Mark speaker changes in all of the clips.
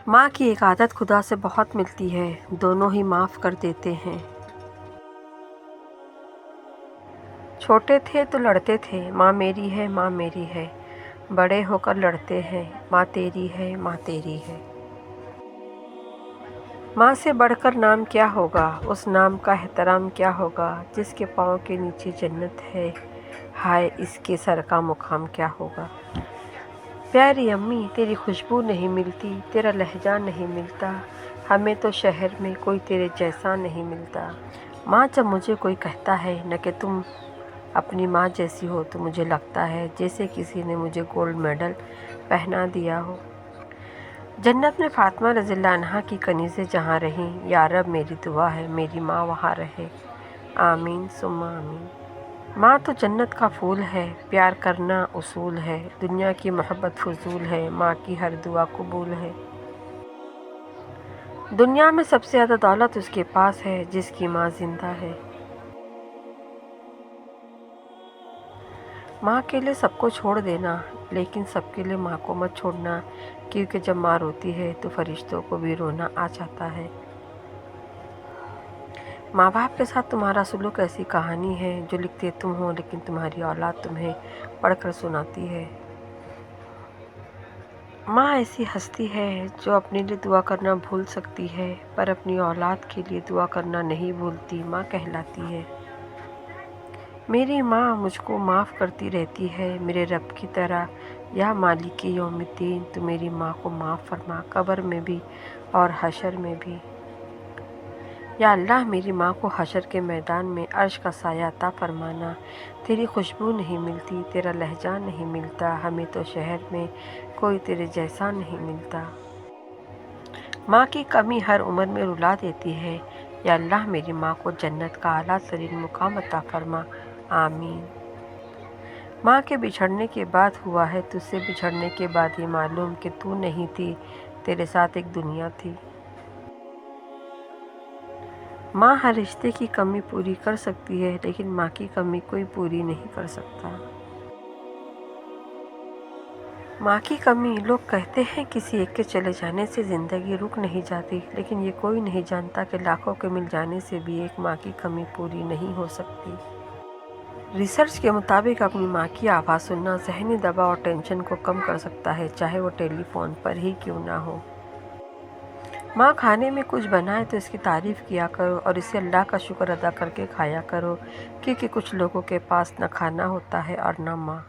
Speaker 1: ماں کی ایک عادت خدا سے بہت ملتی ہے، دونوں ہی معاف کر دیتے ہیں۔ چھوٹے تھے تو لڑتے تھے، ماں میری ہے، ماں میری ہے۔ بڑے ہو کر لڑتے ہیں، ماں تیری ہے، ماں تیری ہے۔ ماں سے بڑھ کر نام کیا ہوگا، اس نام کا احترام کیا ہوگا جس کے پاؤں کے نیچے جنت ہے، ہائے اس کے سر کا مقام کیا ہوگا۔ پیاری امی تیری خوشبو نہیں ملتی، تیرا لہجہ نہیں ملتا، ہمیں تو شہر میں کوئی تیرے جیسا نہیں ملتا۔ ماں جب مجھے کوئی کہتا ہے نہ کہ تم اپنی ماں جیسی ہو تو مجھے لگتا ہے جیسے کسی نے مجھے گولڈ میڈل پہنا دیا ہو۔ جنت میں فاطمہ رضی اللہ عنہا کی کنیزیں جہاں رہیں، یا رب میری دعا ہے میری ماں وہاں رہے، آمین ثم آمین۔ ماں تو جنت کا پھول ہے، پیار کرنا اصول ہے، دنیا کی محبت فضول ہے، ماں کی ہر دعا قبول ہے۔ دنیا میں سب سے زیادہ دولت اس کے پاس ہے جس کی ماں زندہ ہے۔ ماں کے لیے سب کو چھوڑ دینا، لیکن سب کے لیے ماں کو مت چھوڑنا، کیونکہ جب ماں روتی ہے تو فرشتوں کو بھی رونا آ جاتا ہے۔ ماں باپ کے ساتھ تمہارا سلوک ایسی کہانی ہے جو لکھتے تم ہو لیکن تمہاری اولاد تمہیں پڑھ کر سناتی ہے۔ ماں ایسی ہستی ہے جو اپنے لیے دعا کرنا بھول سکتی ہے پر اپنی اولاد کے لیے دعا کرنا نہیں بھولتی، ماں کہلاتی ہے۔ میری ماں مجھ کو معاف کرتی رہتی ہے میرے رب کی طرح، یا مالک یوم الدین تو میری ماں کو معاف فرما، قبر میں بھی اور حشر میں بھی۔ یا اللہ میری ماں کو حشر کے میدان میں عرش کا سایہ عطا فرمانا، تیری خوشبو نہیں ملتی، تیرا لہجہ نہیں ملتا، ہمیں تو شہر میں کوئی تیرے جیسا نہیں ملتا۔ ماں کی کمی ہر عمر میں رلا دیتی ہے، یا اللہ میری ماں کو جنت کا اعلیٰ ترین مقام عطا فرما، آمین۔ ماں کے بچھڑنے کے بعد ہوا ہے تجھ سے بچھڑنے کے بعد یہ معلوم کہ تو نہیں تھی، تیرے ساتھ ایک دنیا تھی۔ ماں ہر رشتے کی کمی پوری کر سکتی ہے لیکن ماں کی کمی کوئی پوری نہیں کر سکتا۔ ماں کی کمی لوگ کہتے ہیں کسی ایک کے چلے جانے سے زندگی رک نہیں جاتی، لیکن یہ کوئی نہیں جانتا کہ لاکھوں کے مل جانے سے بھی ایک ماں کی کمی پوری نہیں ہو سکتی۔ ریسرچ کے مطابق اپنی ماں کی آواز سننا ذہنی دباؤ اور ٹینشن کو کم کر سکتا ہے، چاہے وہ ٹیلی فون پر ہی کیوں نہ ہو۔ ماں کھانے میں کچھ بنائے تو اس کی تعریف کیا کرو اور اسے اللہ کا شکر ادا کر کے کھایا کرو، کیونکہ کچھ لوگوں کے پاس نہ کھانا ہوتا ہے اور نہ ماں۔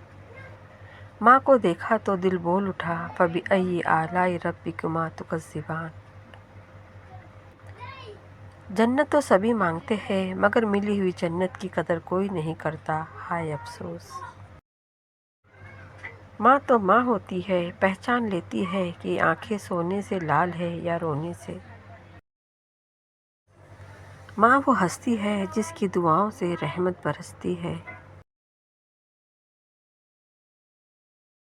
Speaker 1: ماں کو دیکھا تو دل بول اٹھا، فَبِأَيِّ آلَاءِ رَبِّكُمَا تُكَذِّبَانِ۔ جنت تو سبھی مانگتے ہیں مگر ملی ہوئی جنت کی قدر کوئی نہیں کرتا، ہائے افسوس۔ ماں تو ماں ہوتی ہے، پہچان لیتی ہے کہ آنکھیں سونے سے لال ہے یا رونے سے۔ ماں وہ ہستی ہے جس کی دعاؤں سے رحمت برستی ہے۔